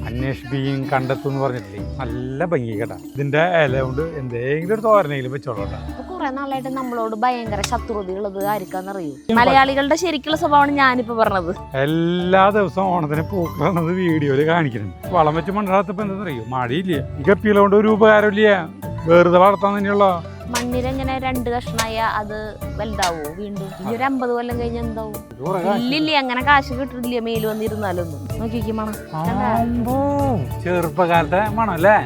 അന്വേഷിപ്പിക്കും കണ്ടെത്തും എന്ന് പറഞ്ഞിട്ടില്ലേ, നല്ല ഭംഗി കേട്ടാ. ഇതിന്റെ ഇല കൊണ്ട് എന്തെങ്കിലും ഒരു തോരനെങ്കിലും വെച്ചോളാം. കുറെ നാളായിട്ട് നമ്മളോട് ഭയങ്കര ശത്രുതയുള്ളത് ആർക്കാന്നറിയൂ? മലയാളികളുടെ ശരിക്കുള്ള സ്വഭാവമാണ് ഞാനിപ്പോ പറഞ്ഞത്. എല്ലാ ദിവസവും ഓണത്തിന് പൂക്കളത് വീഡിയോയില് കാണിക്കുന്നുണ്ട്. വളം വെച്ച് മണ്ണാത്തപ്പോ എന്താണെന്നറിയോ, മഴയില്ല. ഈ കപ്പികളെ കൊണ്ട് ഒരു ഉപകാരമില്ല, വെറുതെ വളർത്താൻ തന്നെയുള്ള. മണ്ണിലെങ്ങനെ 2 കഷ്ണായ അത് വലുതാവോ? വീണ്ടും ഇനി ഒരു 50 കൊല്ലം കഴിഞ്ഞ എന്താവും? ഇല്ലില്ലേ, അങ്ങനെ കാശ് കിട്ടില്ല മേല് വന്നിരുന്നാലൊന്നും. നോക്കിക്ക് മണം, ചെറുപ്പകാലത്തെ മണം അല്ലേ?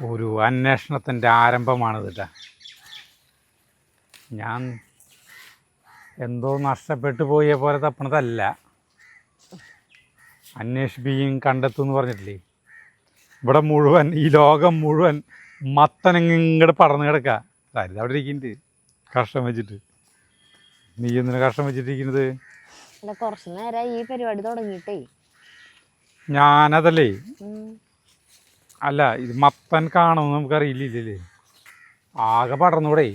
ഒരു അന്വേഷണത്തിന്റെ ആരംഭമാണിത് കേട്ടാ. ഞാൻ എന്തോ നഷ്ടപ്പെട്ടു പോയ പോലെ തപ്പണതല്ല. അന്വേഷിപ്പിക്കും കണ്ടെത്തും എന്ന് പറഞ്ഞിട്ടില്ലേ, ഇവിടെ മുഴുവൻ, ഈ ലോകം മുഴുവൻ മത്തനങ്ങിങ്ങോട്ട് പടർന്നു കിടക്കുക. അതായത് അവിടെ ഇരിക്കുന്നുണ്ട് കഷ്ണം വെച്ചിട്ട്. നീ എന്തിനാ കഷ്ണം വെച്ചിട്ടിരിക്കുന്നത്? കുറച്ചു നേരം ഈ പരിപാടി തുടങ്ങിയിട്ടേ. ഞാനതല്ലേ, അല്ല ഇത് മത്തൻ കാണുമെന്ന് നമുക്കറിയില്ലേ, ആകെ പടർന്നൂടെ.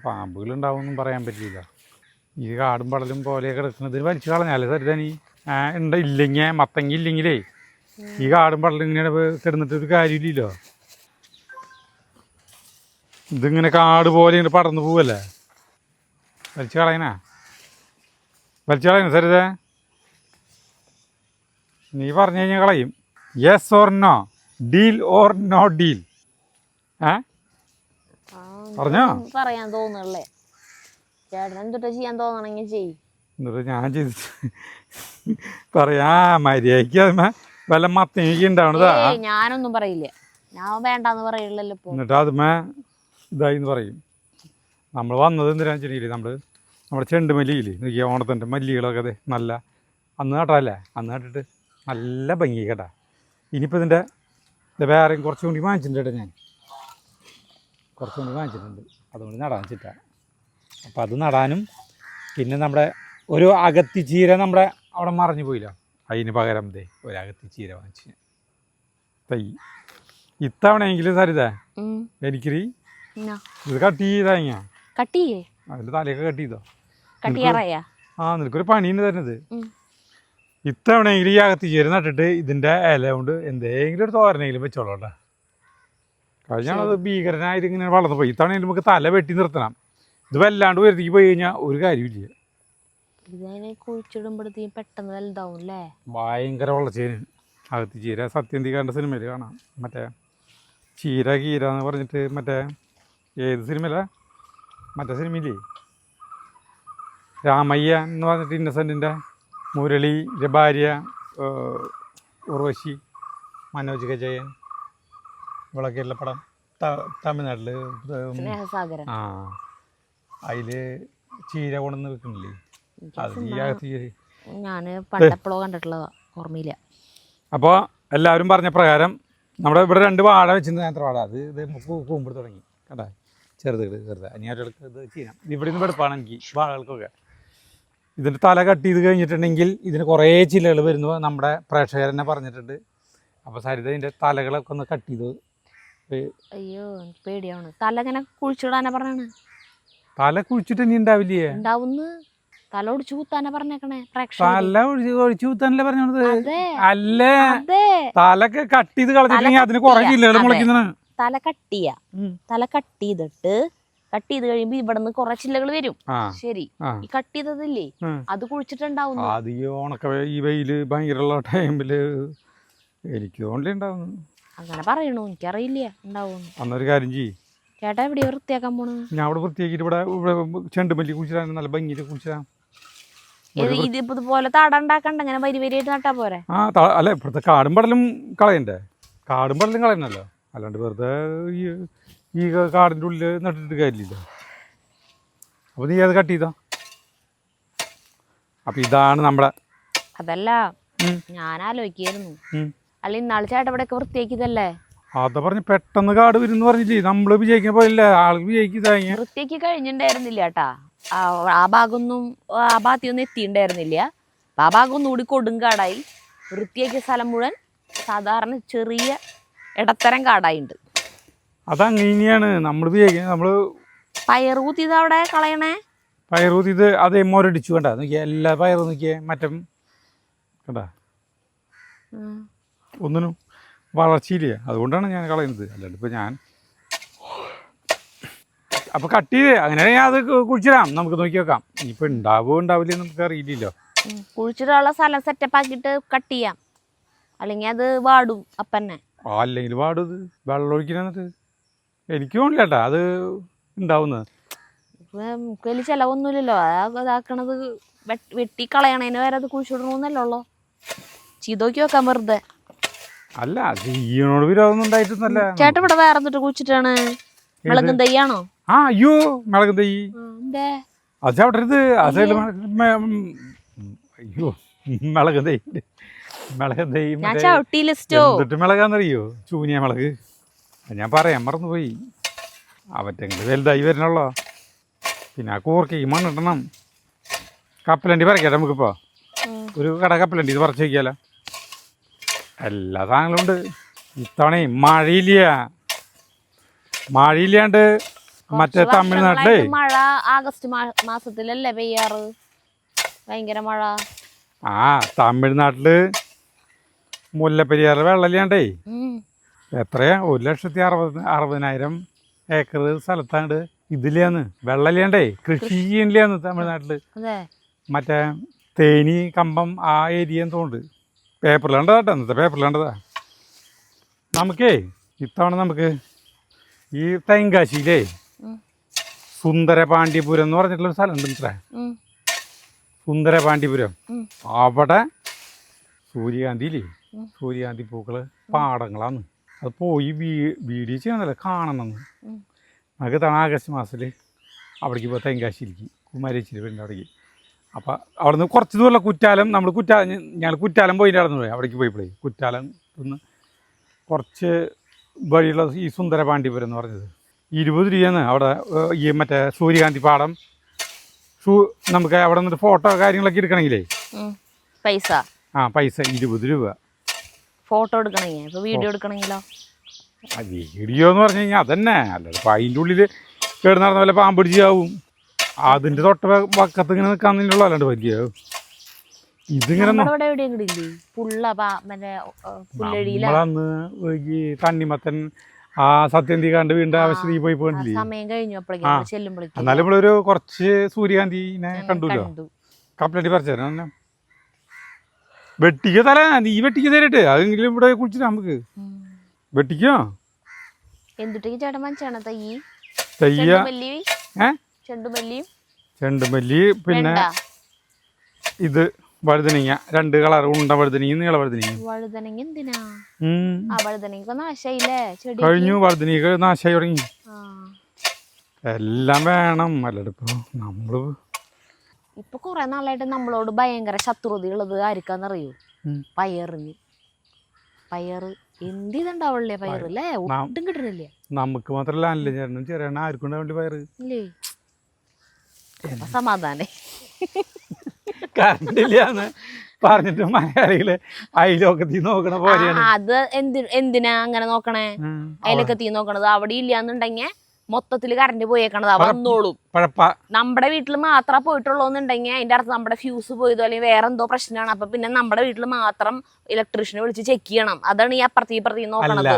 പാമ്പുകളുണ്ടാവുമെന്നും പറയാൻ പറ്റില്ല. ഈ കാടും പടലും പോലെ കിടക്കുന്നത് വലിച്ചു കളഞ്ഞാലേ സരിതനി ഇല്ലെങ്കിൽ മത്തങ്ങ ഇല്ലെങ്കിലേ ഈ കാടും പടലും ഇങ്ങനെ കിടന്നിട്ട് ഒരു കാര്യമില്ലല്ലോ. ഇതിങ്ങനെ കാട് പോലെ ഇങ്ങനെ പടർന്നു പോവല്ലേ, വലിച്ചു കളയണ സരിത. നീ പറഞ്ഞു കഴിഞ്ഞാൽ കളയും. Yes or no, deal or no deal. പറഞ്ഞോ? പറയാൻ തോന്നല്ലേ ചേട്ടൻ, എന്തൊട്ട് ചെയ്യാൻ തോന്നണെങ്കിൽ ചെയ്. എന്നിട്ട് ഞാൻ ചെയ്ത് പറയാ മര്യാദക്ക് വല്ല മത്തങ്ങ ഉണ്ടാവണതാ. ഞാനൊന്നും പറയില്ല, ഞാൻ വേണ്ടാന്ന് പറയില്ലല്ലോ. എന്നിട്ട് അതുമേ ഇതായിന്ന് പറയും. നമ്മൾ വന്നത് എന്തിനാന്ന് വെച്ചിട്ടില്ലേ, നമ്മുടെ ചെണ്ടുമല്ലിയില്ലേ, നോക്കിയാൽ ഓണത്തിൻ്റെ മല്ലികളൊക്കെ അതെ നല്ല അന്ന് നട്ടല്ലേ, അന്ന് നട്ടിട്ട് നല്ല ഭംഗി കേട്ടാ. ഇനിയിപ്പോൾ ഇതിൻ്റെ വേറെയും കുറച്ചും കൂടി വാങ്ങിച്ചിട്ടുണ്ട് കേട്ടോ. ഞാൻ കുറച്ചും കൂടി വാങ്ങിച്ചിട്ടുണ്ട്, അതുകൊണ്ട് നടാൻ വെച്ചിട്ടാ. അപ്പം അത് നടാനും പിന്നെ നമ്മുടെ ഒരു അകത്തിച്ചീര നമ്മുടെ അവിടെ മറഞ്ഞു പോയില്ല, അതിന് പകരം ഒരു അകത്തിച്ചീര വാങ്ങിച്ച് തൈ ഇത്തവണയെങ്കിലും സരിതാ എനിക്കൊരു ഇത് കട്ട് ചെയ്താങ്ങ അതിൻ്റെ തലയൊക്കെ കട്ട് ചെയ്തോ. നിനക്കൊരു പണിയാണ് തരുന്നത്. ഇത്തവണയെങ്കിലും ഈ അകത്തിച്ചീര നട്ടിട്ട് ഇതിൻ്റെ ഇല കൊണ്ട് എന്തെങ്കിലും ഒരു തോരനെങ്കിലും വെച്ചോളാം. കഴിഞ്ഞാണത് ഭീകരനായിട്ട് ഇങ്ങനെ വളർന്നു പോയി. ഇത്തവണ നമുക്ക് തല വെട്ടി നിർത്തണം. ഇത് വല്ലാണ്ട് ഉയർത്തിക്ക് പോയി കഴിഞ്ഞാൽ ഒരു കാര്യമില്ല. പെട്ടെന്ന് വലുതാവും അല്ലേ, ഭയങ്കര വളർച്ചേന് അകത്ത് ചീര. സത്യന്തിക്കാരൻ്റെ സിനിമയിൽ കാണാം, മറ്റേ ചീര കീര എന്ന് പറഞ്ഞിട്ട്. മറ്റേ ഏത് സിനിമയില, മറ്റേ സിനിമയില്ലേ രാമയ്യ എന്ന് പറഞ്ഞിട്ട്, ഇന്നസെൻറ്റിൻ്റെ മുരളിയുടെ ഭാര്യ ഉർവശി, മനോജ് കെ ജയൻ, വിളക്കേലുള്ള പടം തമിഴ്നാട്ടിൽ. ആ അതിൽ ചീര കൊണ്ടുവന്ന് വെക്കുന്നില്ലേ, അത് ഈ അകത്ത് ചീര ഞാൻ പണ്ടെപ്പോഴോ കണ്ടിട്ടുള്ളതാ, ഓർമ്മയില്ല. അപ്പോൾ എല്ലാവരും പറഞ്ഞ പ്രകാരം നമ്മുടെ ഇവിടെ 2 വാഴ വെച്ചിരുന്ന നേരത്തെ വാഴ അത് ഇത് കൂമ്പിട് തുടങ്ങി കേട്ടാ. ചെറുത് അനിയാറ്റുകൾക്ക് ഇത് ചെയ്യാം. ഇവിടെ നിന്ന് വെടുപ്പാണ് എനിക്ക് വാഴകൾക്കൊക്കെ. ഇതിൻ്റെ തല കട്ട് ചെയ്ത് കഴിഞ്ഞിട്ടുണ്ടെങ്കിൽ ഇതിന് കുറേ ചില്ലകൾ വരുന്നു, നമ്മുടെ പ്രേക്ഷകർ തന്നെ പറഞ്ഞിട്ടുണ്ട്. അപ്പോൾ സരിത ഇതിൻ്റെ തലകളൊക്കെ ഒന്ന് കട്ട് ചെയ്ത്. അയ്യോ പേടിയാണ്, തല ഇങ്ങനെ കുഴിച്ചിടാനാ പറഞ്ഞാണ്. തല കുഴിച്ചിട്ട് ഇനി ഉണ്ടാവില്ലേ? ഉണ്ടാവുന്ന്, തല ഒടിച്ചു കൂത്താനാ പറഞ്ഞേക്കണേ. തല ഒഴിച്ചു കൂത്താനല്ലേ പറഞ്ഞത്? അല്ലേ, തലക്ക് കട്ട് ചെയ്ത് കളഞ്ഞിട്ടുണ്ടെങ്കിൽ അതിന് കുറെ ജില്ലകൾ മുളയ്ക്കുന്നതാണ്. തല കട്ട് ചെയ്ത് കഴിയുമ്പോ ഇവിടെ നിന്ന് കുറെ ചില്ലകൾ വരും. ശരി, ഈ കട്ട് ചെയ്തതില്ലേ അത് കുഴിച്ചിട്ടുണ്ടാവും. അത് ഈ ഉണക്ക ഈ വെയില് ഭയങ്കര ടൈമില് എനിക്ക് തോന്നി ഉണ്ടാവുന്നു. അങ്ങനെ പറയണു, എനിക്കറിയില്ല ഉണ്ടാവും. അന്നൊരു കാര്യം ചെയ്യ്, ചേട്ടാ എവിടെയാ വൃത്തിയാക്കാൻ പോണു? ഞാൻ അവിടെ വൃത്തിയാക്കിട്ട് ഇവിടെ ചെണ്ടുമല്ലി കുഴിച്ചിടാൻ, നല്ല ഭംഗിയിൽ കുഴിച്ചിടാം. ഇതുപോലെ തട ഉണ്ടാക്കണ്ട, ഇങ്ങനെ വരി വരിയായിട്ട് നട്ടാ പോരെ? അല്ല, ഇപ്പോഴത്തെ കാടും പടലും കളയണ്ടേ? കാടും പടലും കളയണല്ലോ, അല്ലാണ്ട് വെറുതെ ഈ കാടിൻ്റെ ഉള്ളിൽ നട്ടിട്ട് കാര്യമില്ല. അപ്പോൾ നീ അത് കട്ട് ചെയ്തോ. അപ്പം ഇതാണ് നമ്മുടെ. അതല്ല, ഞാൻ ആലോചിക്കായിരുന്നു, അല്ല ഇന്നാള് ചേട്ടാ ഇവിടെയൊക്കെ വൃത്തിയാക്കിയതല്ലേ? അതാ പറഞ്ഞ് പെട്ടെന്ന് കാട് വരും എന്ന് പറഞ്ഞില്ലേ, നമ്മള് വിജയിക്കാൻ പോയില്ല, ആൾക്ക് വിജയിക്കുന്നതായി. വൃത്തിയാക്കി കഴിഞ്ഞിട്ടുണ്ടായിരുന്നില്ല കേട്ടാ, ആ ഭാഗമൊന്നും ആ ഭാഗത്തൊന്നും എത്തിയിട്ടുണ്ടായിരുന്നില്ല. ആ ഭാഗം ഒന്നുകൂടി കൊടുങ്കാടായി. വൃത്തിയാക്കിയ സ്ഥലം മുഴുവൻ സാധാരണ ചെറിയ ഇടത്തരം കാടായിട്ടുണ്ട്. അതങ്ങനെയാണ് നമ്മൾ ഉപയോഗിക്കുന്നത്. നമ്മൾ പയർ കുത്തിയത് അവിടെ കളയണേ. പയർ കുത്തിയത് അതേ മോരടിച്ചു കണ്ട നോക്കിയാൽ എല്ലാ പയറും നോക്കിയേ മറ്റം കണ്ട ഒന്നിനും വളർച്ചയില്ല. അതുകൊണ്ടാണ് ഞാൻ കളയുന്നത്. അല്ലാണ്ട് ഇപ്പം ഞാൻ അപ്പോൾ കട്ട് ചെയ്ത് അങ്ങനെയാണെങ്കിൽ അത് കുഴിച്ചിടാം, നമുക്ക് നോക്കി വെക്കാം. ഇനിയിപ്പോൾ ഉണ്ടാവുമോ ഉണ്ടാവില്ലേ നമുക്ക് അറിയില്ലല്ലോ. കുഴിച്ചിടാനുള്ള സ്ഥലം സെറ്റപ്പ് ആക്കിയിട്ട് കട്ട് ചെയ്യാം, അല്ലെങ്കിൽ അത് വാടും അപ്പന്നെ. അല്ലെങ്കിൽ പാടും ഇത് വെള്ളം ഒഴിക്കണമെന്നിട്ട് എനിക്ക് തോന്നില്ല കേട്ടാ അത് ഉണ്ടാവുന്നത്. വലിയ ചിലവൊന്നുമില്ലല്ലോ. ഇതാക്കണത് വെട്ടി കളയണേന് വരെ അത് കുഴിച്ചിടണമെന്നല്ലോ ഉള്ളു. ചെയ്തോക്കി വെക്കാം വെറുതെ. അല്ല ചെയ്യണോട് വിരോധം ഉണ്ടായിട്ടൊന്നല്ല. ചേട്ടൻ ഇവിടെ വേറെ എന്നിട്ട് കുഴിച്ചിട്ടാണ് മിളകും തയ്യാണോ? ആ അയ്യോ മിളകും തൈ അത് ചവിട്ടരുത്. അത് അയ്യോ മിളകും തൈ മിളകും തൈ എന്നിട്ട് മിളകാന്നറിയോ? ചൂനിയ മിളക്. ഞാൻ പറയാൻ മറന്നുപോയി. അവറ്റങ്ങൾ വലുതായി വരണല്ലോ. പിന്നെ ആ കൂർക്കയ്ക്ക് മണ്ണിടണം. കപ്പലണ്ടി പറിക്കട്ടെ നമുക്കിപ്പോൾ. ഒരു കട കപ്പലണ്ടി ഇത് പറിച്ച് വയ്ക്കാലോ. എല്ലാ സാധനങ്ങളും ഉണ്ട്. ഇത്തവണ മഴയില്ലാണ്ട് മറ്റേ തമിഴ്നാട്ടിലെ മഴ ആഗസ്റ്റ് മാസത്തിലല്ലേ പെയ്യാറ്, ഭയങ്കര മഴ. ആ തമിഴ്നാട്ടില് മുല്ലപ്പെരിയാറ് വെള്ളമില്ലാണ്ടേ എത്രയാ 1,60,000 ഏക്കർ സ്ഥലത്താണ്ട് ഇതില്ലാന്ന് വെള്ളമില്ലാണ്ടേ കൃഷി ചെയ്യണില്ലാന്ന് തമിഴ്നാട്ടില്. മറ്റേ തേനി കമ്പം ആ ഏരിയ തോന്നുന്നുണ്ട്. പേപ്പറിലാണ്ടതാ കേട്ടോ, ഇന്നത്തെ പേപ്പറിലാണ്ടതാ. നമുക്കേ ഇത്തവണ നമുക്ക് ഈ തെങ്കാശിയിലേ സുന്ദരപാണ്ഡ്യപുരം എന്ന് പറഞ്ഞിട്ടുള്ളൊരു സ്ഥലമുണ്ട് ഇത്ര. സുന്ദരപാണ്ഡ്യപുരം അവിടെ സൂര്യകാന്തി പൂക്കള് പാടങ്ങളാന്ന്. അത് പോയി വീഡിയോ ചെയ്യണമെന്നല്ല, കാണണമെന്ന്. നമുക്ക് തവണ ആഗസ്റ്റ് മാസത്തിൽ അവിടേക്ക് പോയി തെങ്കാശിയിലേക്ക് കുമാരേശ്വരി വീടിൻ്റെ അവിടേക്ക്. അപ്പോൾ അവിടെ നിന്ന് കുറച്ച് ദൂരമുള്ള കുറ്റാലം ഞങ്ങൾ കുറ്റാലം പോയി നടന്നു പോയി. അവിടേക്ക് പോയപ്പോഴേ കുറ്റാലം ഒന്ന് കുറച്ച് വഴിയുള്ള ഈ സുന്ദരപാണ്ഡ്യപുരം എന്ന് പറഞ്ഞത് 20 രൂപയാണ് അവിടെ. ഈ മറ്റേ സൂര്യകാന്തി പാടം നമുക്ക് അവിടെ നിന്നിട്ട് ഫോട്ടോ കാര്യങ്ങളൊക്കെ എടുക്കണമെങ്കിലേ പൈസ 20 രൂപ. ഫോട്ടോ എടുക്കണമെങ്കിൽ വീഡിയോ എടുക്കണമെങ്കിലോ? വീഡിയോ എന്ന് പറഞ്ഞു കഴിഞ്ഞാൽ അതന്നെ. അല്ലാതെ ഇപ്പം അതിൻ്റെ ഉള്ളിൽ കേട് നടന്ന പോലെ പാമ്പിടിച്ചാവും. അതിൻ്റെ തൊട്ട പക്കത്ത് ഇങ്ങനെ നിൽക്കാന്നില്ല. അല്ലാണ്ട് വലിയ ഇതിങ്ങനെ നമ്മളന്ന് ഈ തണ്ണിമത്തൻ ആ സത്യന്തി കണ്ട് വീണ്ടും ആവശ്യത്തിൽ പോയി പോയില്ലേ. എന്നാലും നമ്മളൊരു കുറച്ച് സൂര്യകാന്തിനെ കണ്ടുല്ലോ. കപ്പലണ്ടി പറിച്ചു വെട്ടിക്ക തല നീ വെട്ടിക്ക തരട്ടെ. അതെങ്കിലും ഇവിടെ കുളിച്ചിട്ട് നമുക്ക് വെട്ടിക്കോ. ചെണ്ടുമല്ലി പിന്നെ ഇത് വഴുതനങ്ങ 2 കളർ ഉണ്ട വഴുതനങ്ങ നീള വഴുതനങ്ങ കഴിഞ്ഞു. വഴുതനങ്ങ നാശമായി തുടങ്ങി. എല്ലാം വേണം. അല്ലട ഇപ്പൊ നമ്മള് ഇപ്പൊ കൊറേ നാളായിട്ട് നമ്മളോട് ഭയങ്കര ശത്രുത ഉള്ളത് ആർക്കാന്നറിയോ? പയറ് എന്തിണ്ടാവുള്ളേ പയറ് അല്ലേ, ഒട്ടും കിട്ടണില്ലേ. നമുക്ക് മാത്രല്ല അല്ലേ ചേട്ടനും ചെറിയ ആർക്കും ഉണ്ടാവേണ്ടി പയറ് ഇല്ലേ. സമാധാനം കറണ്ടില്ലാന്ന് പറഞ്ഞിട്ട് മലയാളികള് അയലോക്കത്തി നോക്കണ പോലെയാണ്. അത് എന്തിനാ അങ്ങനെ നോക്കണേ? അയലോക്കത്തി നോക്കണത് അവിടെ ഇല്ലാന്നുണ്ടെങ്കിൽ മൊത്തത്തില് കറണ്ട് പോയേക്കണതാ വന്നോളും. നമ്മുടെ വീട്ടിൽ മാത്രം പോയിട്ടുള്ളൂന്നുണ്ടെങ്കിൽ അതിന്റെ അർത്ഥം നമ്മുടെ ഫ്യൂസ് പോയതോ അല്ലെങ്കിൽ വേറെ എന്തോ പ്രശ്നമാണ്. അപ്പൊ പിന്നെ നമ്മുടെ വീട്ടിൽ മാത്രം ഇലക്ട്രീഷ്യനെ വിളിച്ച് ചെക്ക് ചെയ്യണം. അതാണ് ഈ അപ്പുറത്തേക്ക് നോക്കണത്.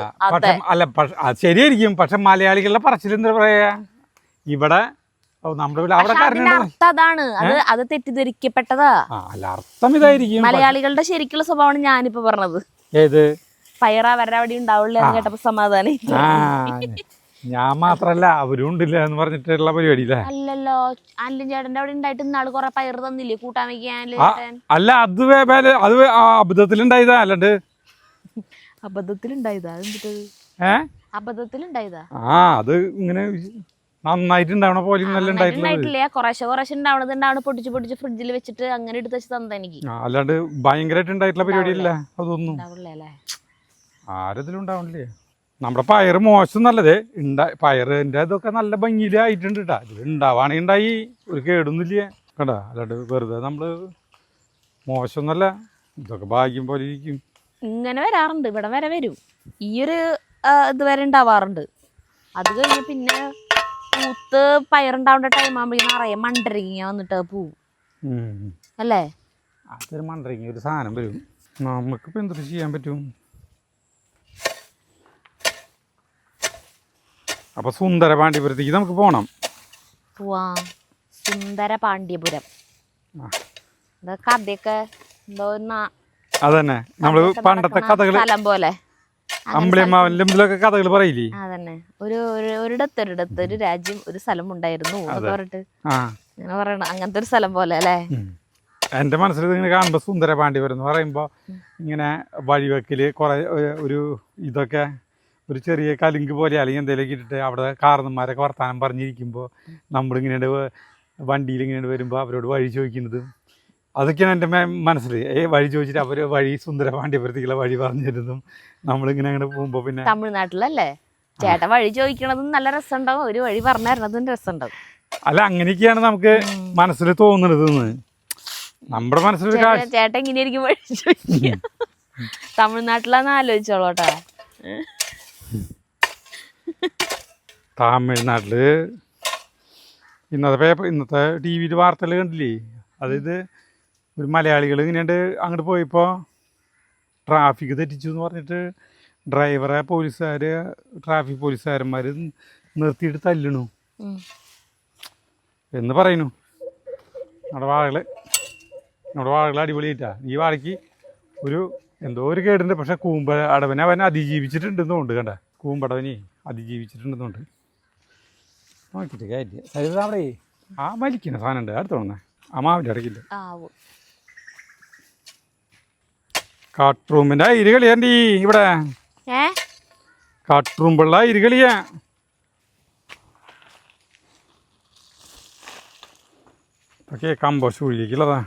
അല്ല ശരിയായിരിക്കും. പക്ഷെ മലയാളികളുടെ പറച്ചിൽ എന്താ പറയാ, ഇവിടെ അതാണ് അത് തെറ്റിദ്ധരിക്കപ്പെട്ടതാ. അർത്ഥം ഇതായിരിക്കും. മലയാളികളുടെ ശരിക്കുള്ള സ്വഭാവമാണ് ഞാനിപ്പോ പറഞ്ഞത്. ഏത് പയർ അവരുടെ അവിടെ ഉണ്ടാവുള്ളൂ എന്ന് കേട്ടപ്പോ സമാധാനം. ഞാൻ മാത്രല്ല അവരും ഉണ്ടില്ല എന്ന് പറഞ്ഞിട്ടുള്ള പരിപാടിയില്ലേ? അല്ലല്ലോ, അല്ലും ചേട്ടന്റെ അവിടെ ഉണ്ടായിട്ട് ഇന്നാള് കൊറേ പയർ തന്നില്ലേ കൂട്ടാൻ വെക്കാൻ? അല്ല അത് അബദ്ധത്തിലുണ്ടായതാ. അല്ലാണ്ട് അബദ്ധത്തിലുണ്ടായതാ? അബദ്ധത്തിലുണ്ടായതാ? അത് ഇങ്ങനെ നന്നായിട്ടുണ്ടാവണ പോലെ ഉണ്ടായിട്ടില്ല. കുറേശ്ശെ ഉണ്ടാവണത് പൊട്ടിച്ച് ഫ്രിഡ്ജിൽ വെച്ചിട്ട് അങ്ങനെ എടുത്ത് വെച്ച് തന്നെ എനിക്ക്. അല്ലാണ്ട് ഭയങ്കരമായിട്ട് ഉണ്ടായിട്ടുള്ള പരിപാടിയല്ല അതൊന്നും. ആരതിലും ഉണ്ടാവണില്ലേ. നമ്മുടെ പയർ മോശം നല്ലത് പയറിന്റെ ഇതൊക്കെ നല്ല ഭംഗിയിലായിട്ടുണ്ട് കേട്ടാ. ഇത് ഉണ്ടാവാണെങ്കിൽ ഉണ്ടായി, ഒരു കേടൊന്നുമില്ല കേട്ടാ. അല്ലാണ്ട് വെറുതെ നമ്മള് മോശമൊന്നല്ല, ഇതൊക്കെ ഭാഗ്യം പോലെ ഇരിക്കും. ഇങ്ങനെ വരാറുണ്ട്, ഇവിടെ വരെ വരും. ഈ ഒരു ഇത് വരെ ഉണ്ടാവാറുണ്ട്. അത് കഴിഞ്ഞ് പിന്നെ പൂത്ത് പയറുണ്ടാവേണ്ട ടൈം ആകുമ്പോഴേക്കും നിറയെ മണ്ടരിങ്ങ വന്നിട്ട് പോവും അല്ലേ? അതൊരു മണ്ടരിങ്ങ ഒരു സാധനം വരും. നമുക്കിപ്പോൾ എന്തൊരു ചെയ്യാൻ പറ്റും? അപ്പോൾ സുന്ദര പാണ്ഡ്യപുരത്തേക്ക് നമുക്ക് പോകണം. പോവാം. സുന്ദര പാണ്ഡ്യപുരം കഥയൊക്കെ എന്തോ അതന്നെ നമ്മള് പണ്ടത്തെ കഥകള് സ്ഥലം പോലെ അമ്പിളിയമ്മാവന്റെ ഇതിലൊക്കെ കഥകൾ പറയില്ലേ? അതന്നെ. ഒരിടത്തൊരിടത്ത് ഒരു രാജ്യം ഒരു സ്ഥലം ഉണ്ടായിരുന്നു എന്നൊക്കെ പറഞ്ഞിട്ട് അങ്ങനെ പറയണ അങ്ങനത്തെ ഒരു സ്ഥലം പോലെ അല്ലേ? എൻ്റെ മനസ്സിൽ ഇങ്ങനെ കാണുമ്പോൾ സുന്ദര പാണ്ഡ്യപുരം എന്ന് പറയുമ്പോൾ ഇങ്ങനെ വഴിവെക്കല് കുറെ ഒരു ഇതൊക്കെ ഒരു ചെറിയ കലുങ്ക് പോലെ അല്ലെങ്കിൽ എന്തെങ്കിലുമൊക്കെ ഇട്ടിട്ട് അവിടെ കാരണന്മാരൊക്കെ വർത്താനം പറഞ്ഞിരിക്കുമ്പോൾ നമ്മളിങ്ങനെ വണ്ടിയിൽ ഇങ്ങനെ വരുമ്പോൾ അവരോട് വഴി ചോദിക്കുന്നതും അതൊക്കെയാണ് എൻ്റെ മനസ്സിൽ. വഴി ചോദിച്ചിട്ട് അവർ വഴി സുന്ദര പാണ്ഡ്യപുരത്തേക്കുള്ള വഴി പറഞ്ഞു തരുന്നതും നമ്മളിങ്ങനെ അങ്ങനെ പോകുമ്പോൾ പിന്നെ തമിഴ്നാട്ടിലല്ലേ ചേട്ടൻ വഴി ചോദിക്കണതും നല്ല രസമുണ്ടാവും, ഒരു വഴി പറഞ്ഞു തരണതും രസമുണ്ടാവും. അല്ല അങ്ങനെയൊക്കെയാണ് നമുക്ക് മനസ്സിൽ തോന്നുന്നത്. നമ്മുടെ മനസ്സിൽ ചേട്ടൻ ഇങ്ങനെയായിരിക്കും വഴി ചോദിക്കുക. തമിഴ്നാട്ടിലാന്ന് ആലോചിച്ചോളൂട്ടാ. തമിഴ്നാട്ടില് ഇന്നത്തെ ടി വിയിൽ വാർത്തകൾ കണ്ടില്ലേ? അതായത് ഒരു മലയാളികൾ ഇങ്ങനെയുണ്ട് അങ്ങോട്ട് പോയപ്പോൾ ട്രാഫിക് തെറ്റിച്ചു എന്ന് പറഞ്ഞിട്ട് ഡ്രൈവറെ ട്രാഫിക് പോലീസുകാരന്മാർ നിർത്തിയിട്ട് തല്ലണു എന്ന് പറയുന്നു. നമ്മുടെ വാഴകൾ അടിപൊളിയായിട്ടാ. ഈ വാഴയ്ക്ക് ഒരു എന്തോ ഒരു കേടുണ്ട്, പക്ഷെ അടവനെ അവൻ അതിജീവിച്ചിട്ടുണ്ടെന്നുണ്ട്. കണ്ട കൂമ്പടവനെ അതിജീവിച്ചിട്ടുണ്ടെന്നുണ്ട്. നോക്കിയിട്ട് കാര്യമില്ല. സരിത അവിടെ ആ വലിക്കുന്ന സാധനം ഉണ്ട് അടുത്തോണേ ആ മാവിൻ്റെ ഇടയ്ക്കില്ല. കാട്ടുറൂമിൻ്റെ ഇരു കളിയാണ്ടി ഇവിടെ കാട്ടുറൂമ്പുള്ള ഇരു കളിയാ. ഇതൊക്കെ കമ്പോസ്റ്റ് കുഴിക്കുള്ളതാ.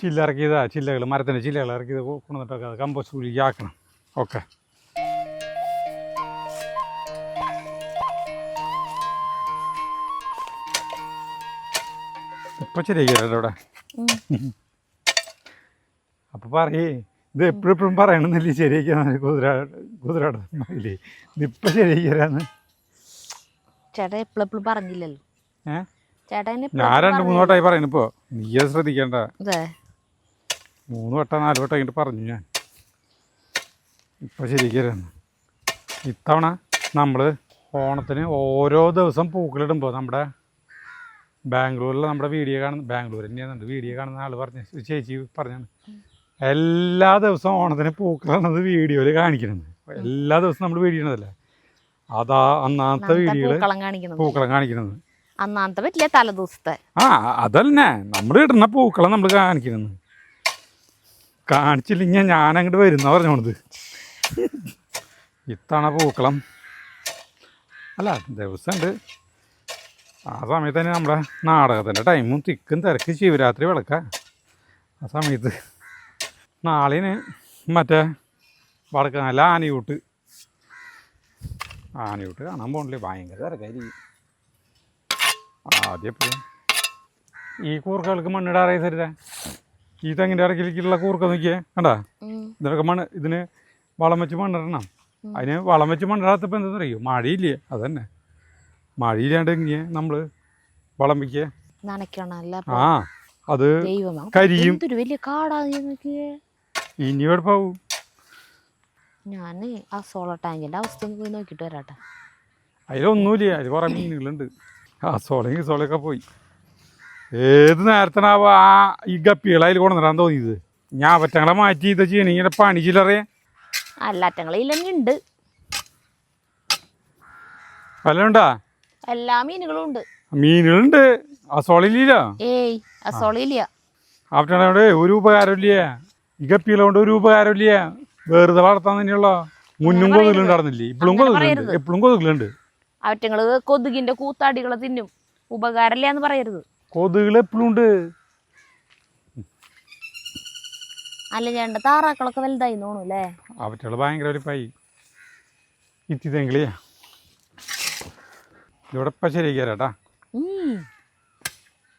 ചില്ലിറക്കിയതാ, ചില്ലകൾ മരത്തിൻ്റെ ചില്ലകൾ ഇറക്കിയത് കൊണ്ടുവന്നിട്ടൊക്കെ അത് കമ്പോസ്റ്റ് കുഴിക്ക് ആക്കണം. ഓക്കെ ഇപ്പം ശരിയാക്കിയല്ലോ ഇവിടെ. അപ്പം പറയേ ഇത് എപ്പോഴും പറയണമെന്നില്ലേ ശരിയാക്കിയാൽ കുതിരാടല്ലേ ഇതിപ്പം ശരിയാക്കിയാന്ന് ചേട്ടാ എപ്പോഴും പറഞ്ഞില്ലല്ലോ. ഞാൻ 2-3 വട്ടമായി പറയുന്നു. ഇപ്പോൾ നീ അത് ശ്രദ്ധിക്കേണ്ട. 3 വട്ടം 4 വട്ടം ആയിട്ട് പറഞ്ഞു ഞാൻ. ഇപ്പം ശരിയാക്കിയായിരുന്നു. ഇത്തവണ നമ്മൾ ഓണത്തിന് ഓരോ ദിവസം പൂക്കളിടുമ്പോൾ നമ്മുടെ ബാംഗ്ലൂരിൽ നമ്മുടെ ബാംഗ്ലൂർ തന്നെയാണെന്നുണ്ട് വീഡിയോ കാണുന്ന ആൾ ചേച്ചി പറഞ്ഞാണ് എല്ലാ ദിവസവും ഓണത്തിന് പൂക്കളാണത് വീഡിയോയിൽ കാണിക്കുന്നത്. എല്ലാ ദിവസവും നമ്മൾ വീഡിയോ ചെയ്യണതല്ലേ, അതാ അന്നാമത്തെ വീഡിയോയിൽ പൂക്കളം കാണിക്കുന്നത്. അന്നാമത്തെ പറ്റില്ല, തലേദിവസത്തെ. അതല്ലേ നമ്മൾ ഇടുന്ന പൂക്കളം നമ്മൾ കാണിക്കുന്നത്. കാണിച്ചില്ലെങ്കിൽ ഞാൻ അങ്ങോട്ട് വരുന്ന പറഞ്ഞോണത്. ഇത്തവണ പൂക്കളം അല്ല ദിവസമുണ്ട്. ആ സമയത്ത് തന്നെ നമ്മുടെ നാടകത്തിൻ്റെ ടൈമും തിക്കും തിരക്ക് ശിവരാത്രി വിളക്ക. ആ സമയത്ത് നാളിന് മറ്റേ വടക്കാല ആനയൂട്ട് കാണാൻ പോകണില്ലേ, ഭയങ്കര തിരക്കായിരിക്കും. ആദ്യം എപ്പോഴും ഈ കൂർക്കകൾക്ക് മണ്ണിടാറേ തരുക. ഈ തെങ്ങിൻ്റെ ഇടയ്ക്കിലേക്കുള്ള കൂർക്ക നോക്കിയേ കണ്ടാ, ഇതിനൊക്കെ ഇതിന് വളം വെച്ച് മണ്ണിടണം. അതിന് വളം വെച്ച് മണ്ണിടാത്തപ്പോൾ എന്താ അറിയോ, മഴയില്ലേ. അതന്നെ മഴയില്ലാണ്ട് എങ്ങനെ നമ്മൾ വളം വയ്ക്കുക. അത് കരിയും. ഇനി എവിടെപ്പാവും? ഞാൻ ആ സോളർ ടാങ്കിൻ്റെ അവസ്ഥ പോയി നോക്കിയിട്ട് വരാട്ടെ. അതിലൊന്നുമില്ല, അതിൽ കുറേ മീനുകളുണ്ട്. ആ സോളയൊക്കെ പോയി. ഏത് നേരത്തിനാവുക ആ ഈ ഗപ്പികളെ അതിൽ കൊണ്ടുവരാൻ തോന്നിയത്. ഞാൻ പറ്റങ്ങളെ മാറ്റി ഇത് ചെയ്യണം. ഇങ്ങനെ പണി ചില്ലറേ അല്ലാറ്റങ്ങളുണ്ട്. വല്ലതുണ്ടാ? എല്ലാ മീനുകളും ഉണ്ട്. മീനുകളുണ്ട്. അസോളില്ല. അസോളില്ല. അവിടെ ഒരു ഉപകാരമില്ല. ഈ ഗപ്പികളെ കൊണ്ട് ഒരു ഉപകാരമില്ല. വെറുതെ വളർത്താൻ തന്നെയുള്ള. മുന്നും കൊതുകളുണ്ടായിരുന്നില്ലേ, ഇപ്പോഴും കൊതുകളുണ്ട്. എപ്പോഴും കൊതുകളുണ്ട്. അവറ്റങ്ങള് കൊതുകിന്റെ കൂത്താടികളെ തിന്നും. ഉപകാരമില്ല എന്ന് പറയരുത്. കൊതുകൾ എപ്പോഴും ഉണ്ട്. അല്ല ചേട്ടൻ്റെ താറാക്കളൊക്കെ വലുതായി തോന്നൂല്ലേ? അവറ്റകള് ഭയങ്കര വലിപ്പായി. ഇത്തിതെങ്കിളിയാ ഇവിടെ ഇപ്പം ശരിയാക്കാരാട്ടാ.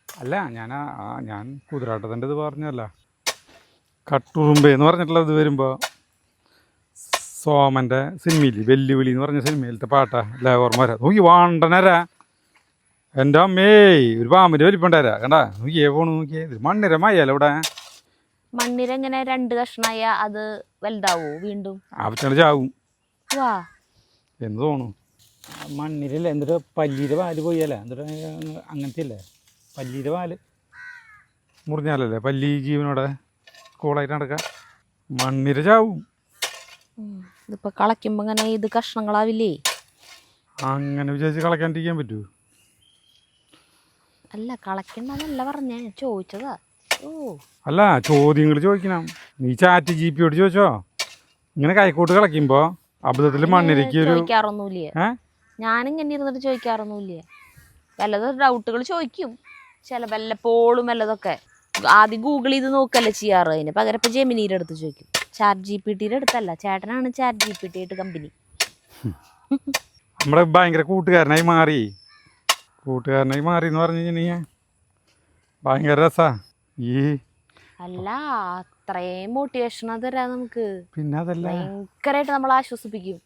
അല്ല ഞാൻ കുതിരാട്ടത്തിൻ്റെ ഇത് പറഞ്ഞല്ല, കട്ടുറുമ്പ് എന്ന് പറഞ്ഞിട്ടുള്ളത് വരുമ്പോൾ സോമൻ്റെ സിനിമയിൽ വെല്ലുവിളി എന്ന് പറഞ്ഞ സിനിമയിലത്തെ പാട്ടാ അല്ലേ ഓർമ്മ വരാ. നോക്കി വാണ്ടനരാ എൻ്റെ അമ്മേ ഒരു പാമ്പിൻ്റെ വലിപ്പുണ്ടാരാ കണ്ടാ നോക്കിയേ പോണു നോക്കിയേ ഇത് മണ്ണിര മയ്യല്ല ഇവിടെ. മണ്ണിരെങ്ങനെ 2 കഷ്ണായ അത് വലുതാവോ വീണ്ടും? ആവശ്യങ്ങൾ ചാവും വാ എന്ന് തോന്നുന്നു. മണ്ണിരല്ലേ എന്നിട്ട് പല്ലീരെ പാല് പോയല്ലേ എന്നിട്ട് അങ്ങനത്തെ അല്ലേ പല്ലീരെ പാല് മുറിഞ്ഞാലല്ലേ പല്ലി ജീവനോടെ കൂളായിട്ട് നടക്കുക. മണ്ണിര ചാവും. ഇതിപ്പോ കളയ്ക്കുമ്പോ ഇങ്ങനെ ഇത് കഷ്ണങ്ങളാവില്ലേ? അങ്ങനെ വിചാരിച്ച് കളയ്ക്കാണ്ടിരിക്കാൻ പറ്റൂ? അല്ല കളയ്ക്കണ്ടെന്നല്ല പറഞ്ഞേ, ചോദിച്ചതാ. ഓ അല്ല ചോദ്യങ്ങൾ ചോദിക്കണം. നീ ചാറ്റ് GPയോട് ചോദിച്ചോ? ഇങ്ങനെ കൈക്കോട്ട് കളയ്ക്കുമ്പോ അബദ്ധത്തിൽ മണ്ണിരയ്ക്ക് ഒരു ചോദിക്കാറൊന്നുമില്ല. ഞാനിങ്ങനെ ഇരുന്നിട്ട് ചോദിക്കാറൊന്നുമില്ല. വല്ലതും ഡൗട്ടുകൾ ചോദിക്കും വല്ലപ്പോഴും വല്ലതൊക്കെ. ആദ്യം ഗൂഗിൾ ചെയ്ത് നോക്കല്ലേ ചെയ്യാറ്. അതിന് പകരം ഇപ്പൊ ജെമിനിയുടെ അടുത്ത് ചോദിക്കും. ചാറ്റ് GPTയുടെ അടുത്തല്ല, ചേട്ടനാണ് ചാറ്റ് GPT ആയിട്ട് കമ്പനി. നമ്മുടെ ഭയങ്കര കൂട്ടുകാരനായി മാറി എന്ന് പറഞ്ഞു കഴിഞ്ഞാൽ ഭയങ്കര രസാ. ഈ അല്ല അത്രയും മോട്ടിവേഷൻ തരാ നമുക്ക്. പിന്നെ അതല്ല ഭയങ്കരമായിട്ട് നമ്മൾ ആശ്വസിപ്പിക്കും.